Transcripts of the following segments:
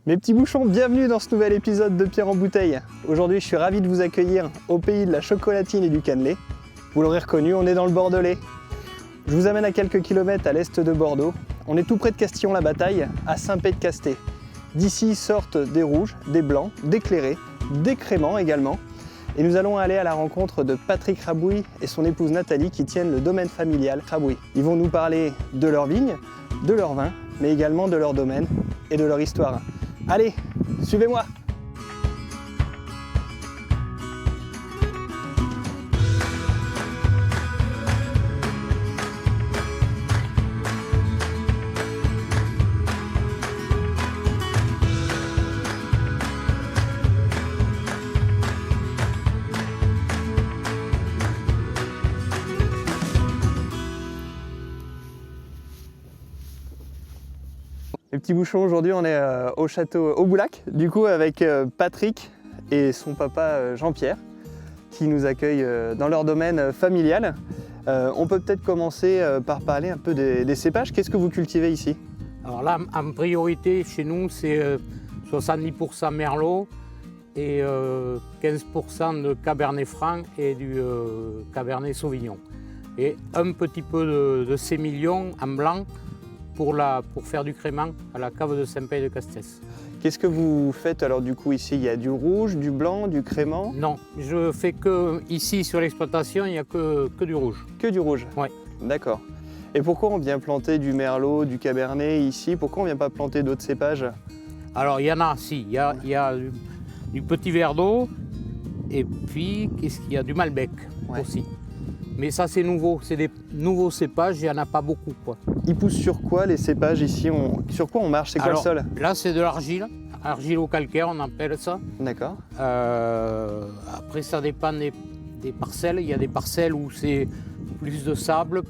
Mes petits bouchons, bienvenue dans ce nouvel épisode de Pierre en bouteille. Aujourd'hui, je suis ravi de vous accueillir au pays de la chocolatine et du cannelé. Vous l'aurez reconnu, on est dans le Bordelais. Je vous amène à quelques kilomètres à l'est de Bordeaux. On est tout près de Castillon-la-Bataille, à Saint-Pé-de-Casté. D'ici sortent des rouges, des blancs, des clairés, des créments également. Et nous allons aller à la rencontre de Patrick Rabouille et son épouse Nathalie qui tiennent le domaine familial Rabouille. Ils vont nous parler de leurs vignes, de leurs vins, mais également de leur domaine et de leur histoire. Allez, suivez-moi! Les petits bouchons, aujourd'hui on est au château Auboulac, du coup avec Patrick et son papa Jean-Pierre qui nous accueillent dans leur domaine familial. On peut peut-être commencer par parler un peu des cépages. Qu'est-ce que vous cultivez ici? Alors là, en priorité, chez nous, c'est 70% Merlot et 15% de Cabernet Franc et du Cabernet Sauvignon. Et un petit peu de Sémillon en blanc pour faire du crément à la cave de Saint-Pé-de-Castés. Qu'est-ce que vous faites alors du coup ici? Il y a du rouge, du blanc, du crément? Non, je fais que ici sur l'exploitation, il n'y a que du rouge. Que du rouge? Oui. D'accord. Et pourquoi on vient planter du merlot, du cabernet ici? Pourquoi on ne vient pas planter d'autres cépages? Alors il y en a, si, il y a du petit verre d'eau et puis qu'est-ce qu'il y a? Du Malbec aussi. Mais ça c'est nouveau, c'est des nouveaux cépages, il n'y en a pas beaucoup, quoi. Ils poussent sur quoi les cépages ici? Sur quoi on marche? C'est quoi le sol? Là c'est de l'argile, argilo-calcaire on appelle ça. D'accord. Après ça dépend des parcelles, il y a des parcelles où c'est plus de sable,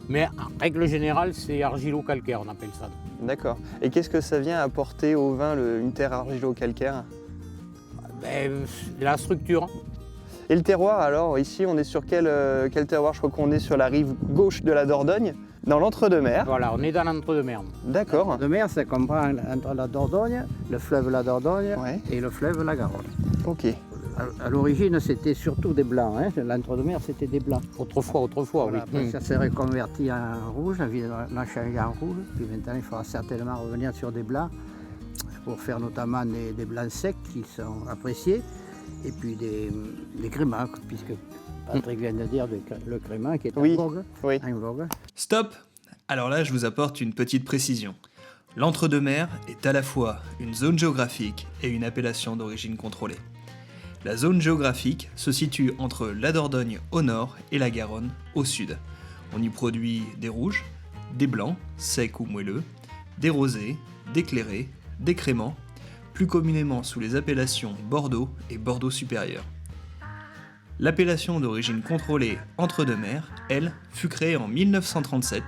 mais en règle générale c'est argilo-calcaire on appelle ça. D'accord. Et qu'est-ce que ça vient apporter au vin, une terre argilo-calcaire? La structure. Et le terroir alors, ici on est sur quel terroir? Je crois qu'on est sur la rive gauche de la Dordogne, dans l'entre-deux-mer. Voilà, on est dans l'entre-deux-mer. D'accord. L'entre-deux-mer, ça comprend entre la Dordogne, le fleuve la Dordogne et le fleuve la Garonne. Ok. À l'origine, c'était surtout des blancs. Hein. L'entre-deux-mer, c'était des blancs. Autrefois, Voilà, oui. après, ça s'est reconverti en rouge, on a changé en rouge. Puis maintenant, il faudra certainement revenir sur des blancs pour faire notamment des blancs secs qui sont appréciés. Et puis des créments, puisque Patrick vient de dire le crément qui est en vogue. Oui. En vogue. Stop! Alors là, je vous apporte une petite précision. L'entre-deux-mer est à la fois une zone géographique et une appellation d'origine contrôlée. La zone géographique se situe entre la Dordogne au nord et la Garonne au sud. On y produit des rouges, des blancs, secs ou moelleux, des rosés, des clairés, des créments, plus communément sous les appellations Bordeaux et Bordeaux supérieur. L'appellation d'origine contrôlée Entre-deux-Mers, elle, fut créée en 1937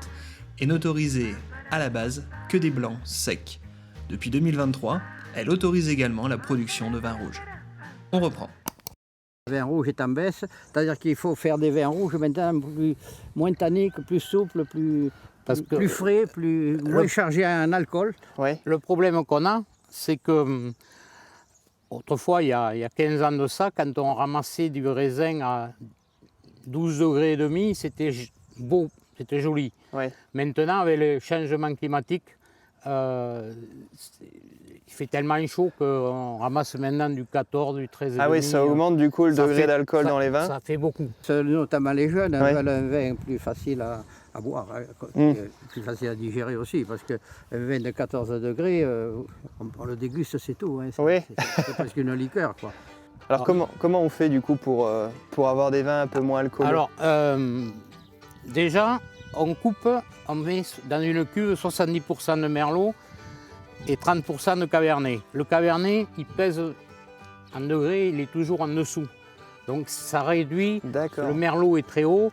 et n'autorisait à la base que des blancs secs. Depuis 2023, elle autorise également la production de vins rouges. On reprend. Le vin rouge est en baisse, c'est-à-dire qu'il faut faire des vins rouges maintenant moins tanniques, plus souples, plus frais, moins chargés en alcool. Ouais. Le problème qu'on a, c'est que autrefois, il y a 15 ans de ça, quand on ramassait du raisin à 12 degrés et demi, c'était beau, c'était joli. Ouais. Maintenant, avec le changement climatique, il fait tellement chaud qu'on ramasse maintenant du 14, du 13 et Ah demi. oui, ça augmente du coup le degré d'alcool dans les vins. Ça fait beaucoup. Notamment les jeunes veulent un vin plus facile à boire, plus facile à digérer aussi, parce qu'un vin de 14 degrés, on le déguste, c'est tout. Hein, c'est presque une liqueur, quoi. Alors comment on fait du coup pour avoir des vins un peu moins alcooleux? Alors, déjà, on coupe, on met dans une cuve 70% de merlot et 30% de cabernet. Le cabernet, il pèse en degrés, il est toujours en dessous. Donc ça réduit, le merlot est très haut,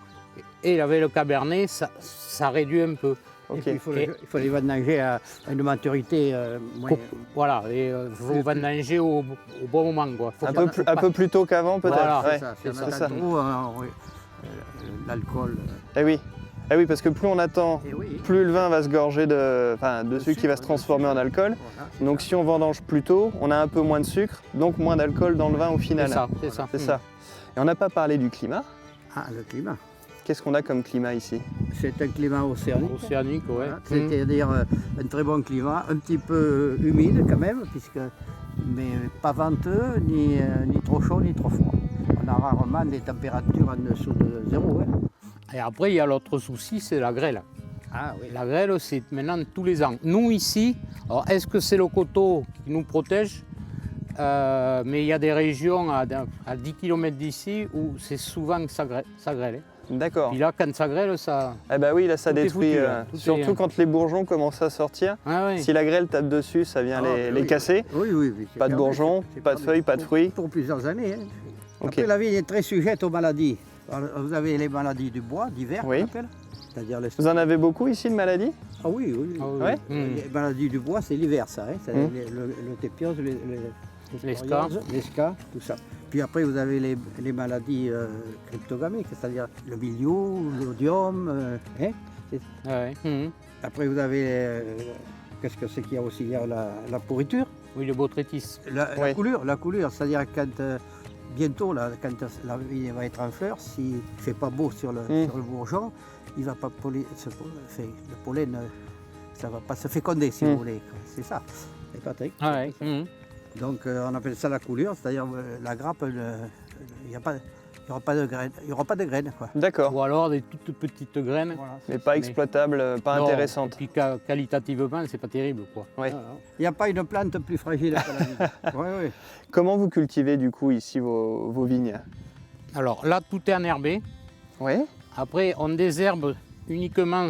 et avec le cabernet, ça réduit un peu. Okay. Et puis, il faut les vendanger à une maturité moins... Voilà, il faut vendanger au bon moment, quoi. Un peu plus tôt qu'avant peut-être. Voilà, ouais. C'est ça. Trop, l'alcool... Eh oui. Ah oui, parce que plus on attend, Et oui. plus le vin va se gorger de sucre qui va se transformer en alcool. Voilà, c'est Donc ça. si on vendange plus tôt, on a un peu moins de sucre, donc moins d'alcool dans le vin au final. C'est ça, c'est ça. C'est ça. Et on n'a pas parlé du climat. Ah, le climat. Qu'est-ce qu'on a comme climat ici? C'est un climat océanique. Océanique, ouais. Voilà, c'est-à-dire un très bon climat, un petit peu humide quand même, mais pas venteux, ni trop chaud, ni trop froid. On a rarement des températures en dessous de zéro. Hein. Et après, il y a l'autre souci, c'est la grêle. Ah oui. La grêle, c'est maintenant tous les ans. Nous, ici, alors est-ce que c'est le coteau qui nous protège? Mais il y a des régions à 10 km d'ici où c'est souvent que ça grêle. D'accord. Puis là, quand ça grêle, ça... Eh ben oui, là ça Tout est détruit, foutu, là. Tout surtout est- quand les bourgeons commencent à sortir. Ah oui. Si la grêle tape dessus, ça vient Ah, les oui, casser. Oui, oui. oui, c'est Pas de perdu, bourgeons, c'est pas de perdu. feuilles, pas de fruits. Pour plusieurs années. Hein. Ok. Après, la vigne est très sujette aux maladies. Alors, vous avez les maladies du bois, d'hiver, Oui. qu'on appelle. C'est-à-dire les... Vous en avez beaucoup ici de maladies? Ah oui, oui. Ah oui, Ouais. oui. Mmh. Les maladies du bois, c'est l'hiver, ça. Hein. Mm. Le tépiose, Les scas. les scas, tout ça. Puis après, vous avez les maladies cryptogamiques, c'est-à-dire le milieu, l'odium. Hein. Ah ouais. Mmh. Après, vous avez... qu'est-ce que c'est qu'il y a aussi? Il y a la pourriture, Oui, le botrytis. la coulure, c'est-à dire quand... bientôt, là, quand la vigne va être en fleur, s'il ne fait pas beau sur le bourgeon, il va pas le pollen, ça ne va pas se féconder, si vous voulez. C'est ça. C'est pas très- Ah ouais. Mmh. Donc on appelle ça la coulure, c'est-à-dire la grappe, il n'y aura pas de graines. Il y aura pas de graines, quoi. D'accord. Ou alors des toutes petites graines. Voilà. Mais pas exploitables, pas Non, intéressantes. Et puis qualitativement, c'est pas terrible, quoi. Ouais. Il n'y a pas une plante plus fragile que la vigne. Oui, oui. Comment vous cultivez du coup ici vos vignes? Alors là, tout est enherbé. Oui. Après, on désherbe uniquement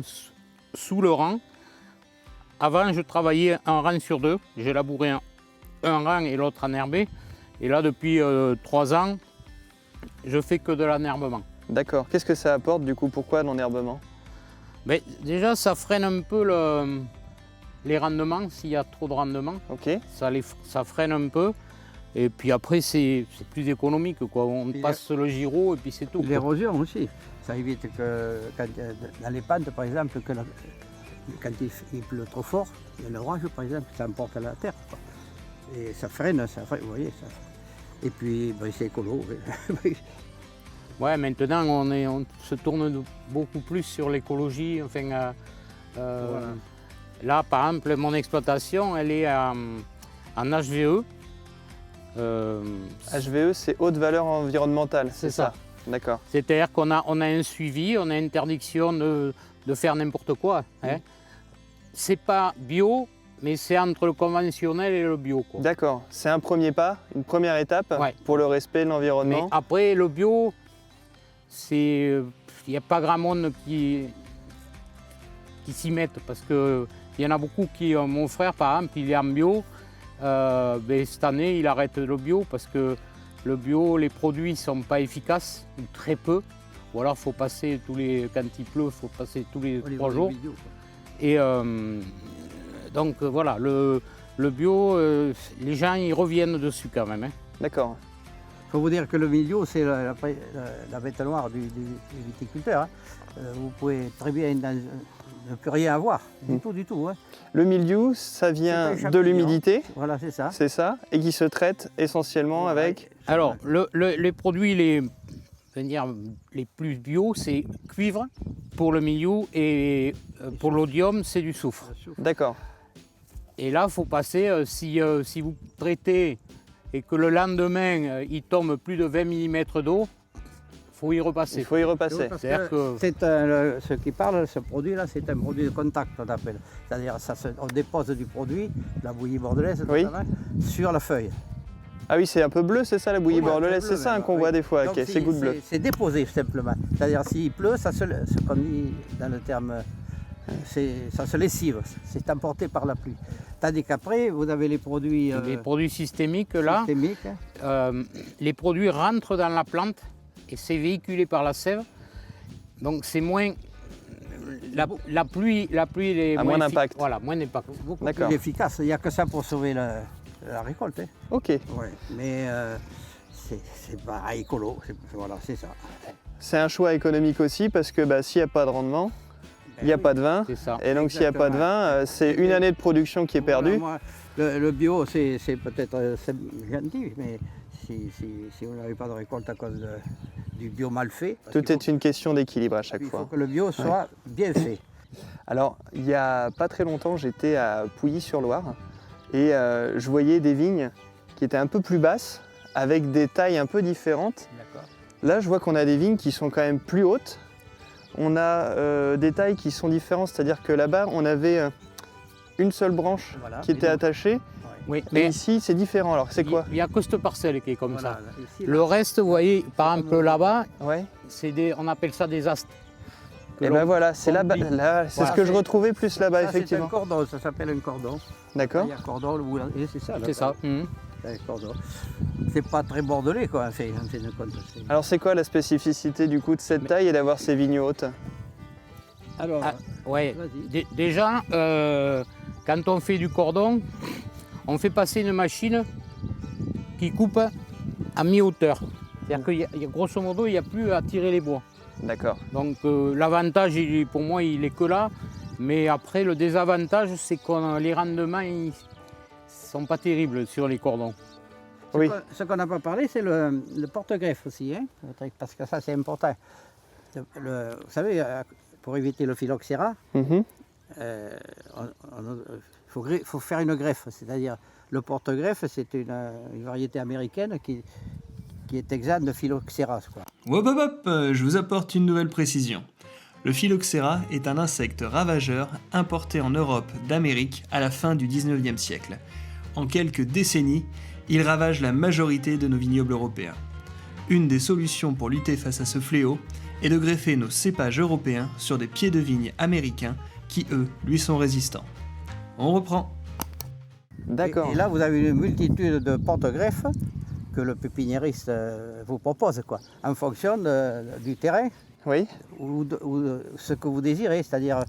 sous le rang. Avant, je travaillais un rang sur deux. J'ai labouré un rang et l'autre enherbé. Et là, depuis 3 ans, je fais que de l'enherbement. D'accord. Qu'est-ce que ça apporte du coup? Pourquoi l'enherbement? Mais déjà, ça freine un peu les rendements, s'il y a trop de rendement. Ok. Ça freine un peu. Et puis après, c'est plus économique, quoi. On Et passe le gyro et puis c'est tout, quoi. L'érosion aussi. Ça évite que, dans les pentes, par exemple, quand il pleut trop fort, il y a l'orage, par exemple, ça emporte la terre, quoi. Et ça freine, vous voyez. Ça. Et puis, ben, c'est écolo. Ouais, maintenant, on se tourne beaucoup plus sur l'écologie. Enfin, Voilà. là, par exemple, mon exploitation, elle est en HVE. HVE, c'est haute valeur environnementale, C'est ça. D'accord. C'est-à-dire qu'on a un suivi, on a interdiction de faire n'importe quoi. Hein. C'est pas bio, mais c'est entre le conventionnel et le bio, quoi. D'accord. C'est un premier pas, une première étape Ouais. pour le respect de Mais l'environnement. après, le bio, il n'y a pas grand monde qui s'y mettent parce qu'il y en a beaucoup qui, mon frère par exemple, il est en bio. Ben, cette année, il arrête le bio parce que le bio, les produits ne sont pas efficaces, ou très peu. Ou alors, faut passer quand il pleut, il faut passer tous les 3 jours. Et donc voilà, le bio, les gens ils reviennent dessus quand même. Hein. D'accord. Il faut vous dire que le milieu, c'est la bête noire du viticulteur. Hein. Vous pouvez très bien ne plus rien avoir, du tout. Hein. Le mildiou, ça vient C'est un de champignon. l'humidité, Voilà, c'est ça. c'est ça, et qui se traite essentiellement avec... Alors, les produits les plus bio, c'est cuivre pour le milieu et pour l'odium, c'est du soufre. D'accord. Et là, il faut passer, si vous traitez et que le lendemain, il tombe plus de 20 mm d'eau, il faut y repasser. Il faut y repasser. Parce C'est-à-dire que- ce qui parle, ce produit-là, c'est un produit de contact, on appelle. C'est-à-dire, on dépose du produit, la bouillie bordelaise, Oui. notamment, sur la feuille. Ah oui, c'est un peu bleu, c'est ça la bouillie Oui, bordelaise, un peu c'est ça bleu, qu'on oui. voit des fois, Donc, ok, ces gouttes bleues. C'est déposé simplement. C'est-à-dire s'il pleut, ce qu'on dit dans le terme, ça se lessive, c'est emporté par la pluie. Tandis qu'après, vous avez les produits Les produits systémiques, là, systémiques. les produits rentrent dans la plante et c'est véhiculé par la sève. Donc c'est moins... La pluie est A moins d'impact. Voilà, moins d'impact. Beaucoup D'accord. plus efficace. Il n'y a que ça pour sauver la récolte. Hein. Ok, Ouais. Mais c'est pas écolo. Voilà, c'est ça. c'est un choix économique aussi parce que bah, s'il n'y a pas de rendement, il n'y a pas de vin. C'est ça. Et donc s'il n'y a pas de vin, c'est une année de production qui est perdue. Voilà, moi, le bio, c'est peut-être c'est gentil, mais si vous n'avez pas de récolte à cause du bio mal fait, Tout est une question d'équilibre à chaque il faut fois. que le bio soit bien fait. Alors, il n'y a pas très longtemps, j'étais à Pouilly-sur-Loire et je voyais des vignes qui étaient un peu plus basses, avec des tailles un peu différentes. D'accord. Là, je vois qu'on a des vignes qui sont quand même plus hautes. On a des tailles qui sont différentes, c'est-à-dire que là-bas, on avait une seule branche Voilà. qui était attachée. Oui, Et mais ici, c'est différent. Alors, c'est quoi? il y a que cette parcelle qui est comme Voilà, ça. ici, Le reste, vous voyez, par exemple là-bas, Ouais. on appelle ça des astes. Et ben voilà, c'est là-bas. oublie. Là, c'est Voilà. ce que je retrouvais plus là-bas, ça, c'est un effectivement. cordon, ça s'appelle un cordon. D'accord. Il y a un cordon, et c'est ça. C'est ça. C'est un cordon. C'est pas très bordelais, quoi, en fait de compte. Alors, c'est quoi la spécificité du coup de cette taille et d'avoir ces vignes hautes? Alors, Ah, ouais. vas-y. Déjà, quand on fait du cordon, on fait passer une machine qui coupe à mi-hauteur. C'est-à-dire qu'il y a grosso modo, il n'y a plus à tirer les bois. D'accord. Donc l'avantage, pour moi, il est que là. Mais après, le désavantage, c'est que les rendements, ils sont pas terribles sur les cordons. Oui. Ce qu'on n'a pas parlé, c'est le porte-greffe aussi, hein, parce que ça, c'est important. Vous savez, pour éviter le phylloxéra, Mhm. il faut faire une greffe. C'est-à-dire, le porte-greffe, c'est une variété américaine qui est exempte de phylloxéra, quoi. Hop hop hop, je vous apporte une nouvelle précision. Le phylloxéra est un insecte ravageur importé en Europe d'Amérique à la fin du 19e siècle. En quelques décennies, il ravage la majorité de nos vignobles européens. Une des solutions pour lutter face à ce fléau est de greffer nos cépages européens sur des pieds de vigne américains qui, eux, lui sont résistants. On reprend. D'accord. Et là, vous avez une multitude de porte-greffes que le pépiniériste vous propose, quoi, en fonction du terrain Oui. ou de ce que vous désirez, c'est-à-dire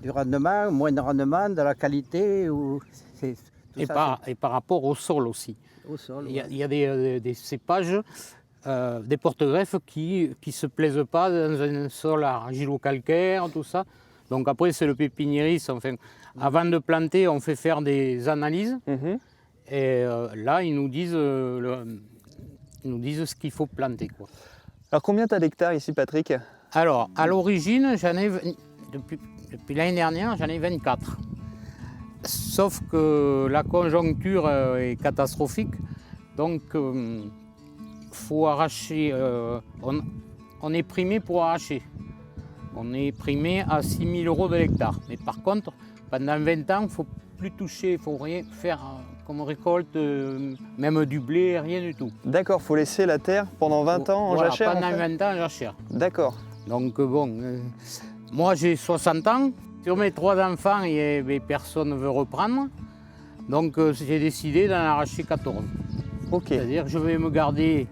du rendement, moins de rendement, de la qualité, Et par rapport au sol aussi. au sol. Il y a des cépages, des porte-greffes qui ne se plaisent pas dans un sol argilo-calcaire, tout ça. Donc après, c'est le pépiniériste. Enfin, avant de planter, on fait faire des analyses. Mhm. Et là, ils nous disent ce qu'il faut planter, quoi. Alors, combien tu as d'hectares ici, Patrick? Alors, à l'origine, depuis l'année dernière, j'en ai 24. Sauf que la conjoncture est catastrophique. Donc, faut arracher. On est primé pour arracher. On est primé à 6 000 € de l'hectare. Mais par contre, pendant 20 ans, il ne faut plus toucher, il ne faut rien faire comme récolte, même du blé, rien du tout. D'accord, faut laisser la terre pendant 20 ans en Voilà, jachère. pendant en fait 20 ans en jachère. D'accord. Donc bon, moi j'ai 60 ans. Sur mes 3 enfants, personne ne veut reprendre. Donc j'ai décidé d'en arracher 14. Ok. C'est-à-dire que je vais me garder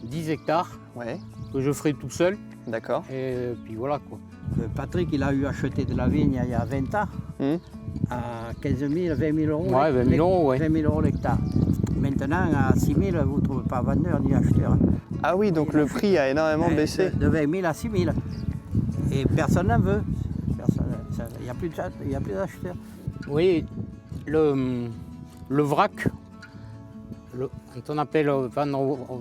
10 hectares Ouais. que je ferai tout seul. D'accord. Et puis voilà quoi. Patrick, il a eu acheté de la vigne il y a 20 ans Mhm. à 15 000, 20 000 euros. Ouais, 20 000 €, ouais. 20 000 € l'hectare. Maintenant, à 6 000, vous ne trouvez pas vendeur ni acheteur. Ah oui, donc le prix a énormément Hein, baissé. De 20 000 à 6 000. Et personne n'en veut. Il n'y a plus d'acheteurs. Oui, le vrac, quand on appelle vendre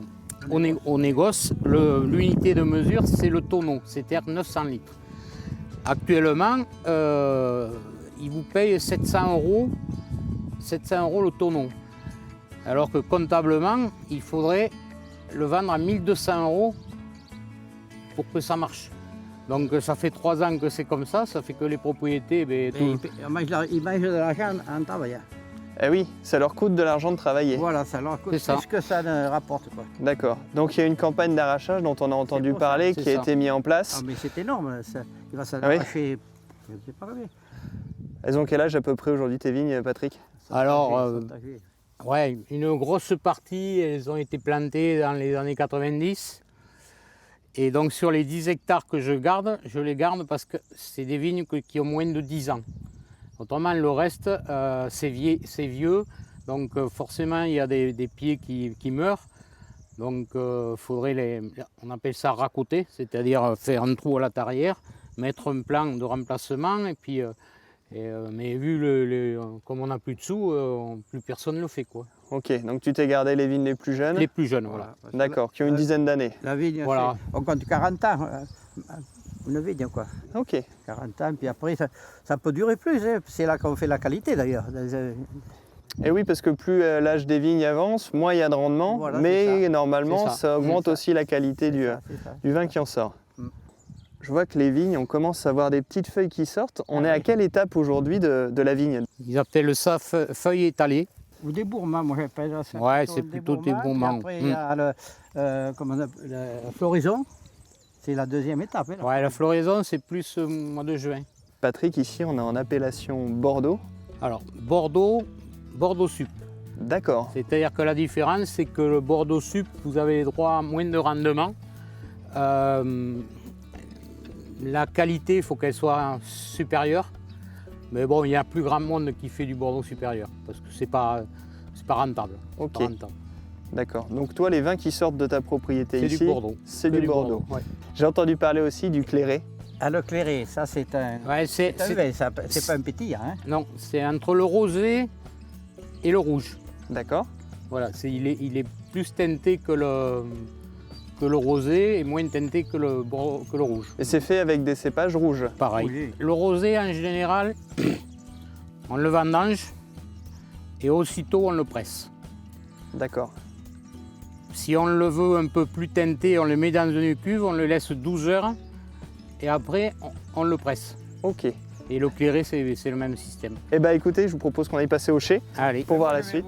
au négoce, l'unité de mesure, c'est le tonneau, c'est-à-dire 900 litres. Actuellement, ils vous payent 700 € le tonneau. Alors que comptablement, il faudrait le vendre à 1 200 € pour que ça marche. Donc ça fait 3 ans que c'est comme ça fait que les propriétés... Ils mangent de l'argent en travaillant. Eh oui, ça leur coûte de l'argent de travailler. Voilà, ça leur coûte C'est ça. plus que ça ne rapporte, quoi. D'accord. Donc il y a une campagne d'arrachage dont on a entendu pour ça, parler, c'est qui a ça. été mise en place. Ah, mais c'est énorme. Il va s'en Ah oui. arracher. Je ne sais pas combien. Elles ont quel âge à peu près aujourd'hui tes vignes, Patrick? Alors, Âgées. ouais, une grosse partie, elles ont été plantées dans les années 90. Et donc sur les 10 hectares que je les garde parce que c'est des vignes qui ont moins de 10 ans. Autrement, le reste, c'est vieux. Donc forcément, il y a des pieds qui meurent. Donc faudrait on appelle ça raccoter, c'est-à-dire faire un trou à l'intérieur mettre un plan de remplacement. Et puis, mais vu comme on n'a plus de sous, plus personne ne le fait, quoi. Ok, donc tu t'es gardé les vignes les plus jeunes. Les plus jeunes, voilà. Parce que D'accord, qui ont une dizaine d'années. La vigne, Voilà. on compte 40 ans. Une vigne, quoi. Ok. 40 ans, puis après, ça peut durer plus. Hein. C'est là qu'on fait la qualité, d'ailleurs. Et oui, parce que plus l'âge des vignes avance, moins il y a de rendement, Voilà, c'est mais ça. normalement, C'est ça. ça augmente C'est ça. aussi la qualité du vin qui en sort. Mm. Je vois que les vignes, on commence à voir des petites feuilles qui sortent. On est à quelle étape aujourd'hui de la vigne? Ils appellent ça feuille étalée. Ou des bourrements, moi j'appelle ça. Ouais, c'est plutôt des bourrements. Puis après, il y a comment on appelle, la floraison. C'est la deuxième étape. Hein, Ouais, la floraison, c'est plus au mois de juin. Patrick, ici, on est en appellation Bordeaux. Alors, Bordeaux Sup. D'accord. C'est-à-dire que la différence, c'est que le Bordeaux Sup, vous avez droit à moins de rendement. La qualité, il faut qu'elle soit supérieure. Mais bon, il y a plus grand monde qui fait du Bordeaux supérieur, parce que c'est pas rentable. Ok, Pas rentable. d'accord. Donc toi, les vins qui sortent de ta propriété C'est ici, du Bordeaux. c'est Que du Bordeaux. ouais. J'ai entendu parler aussi du clairé. Ah, le clairé, ça c'est un. Ouais, C'est un vin, c'est pas un pétillant. Hein. non, c'est entre le rosé et le rouge. D'accord. Voilà, il est plus teinté que le rosé et moins teinté que le rouge. Et c'est fait avec des cépages rouges. Pareil. Oui. Le rosé, en général, on le vendange et aussitôt on le presse. D'accord. Si on le veut un peu plus teinté, on le met dans une cuve, on le laisse 12 heures et après on le presse. Ok. Et le clairé, c'est le même système. Eh bien écoutez, je vous propose qu'on aille passer au chai Allez. pour voir la suite.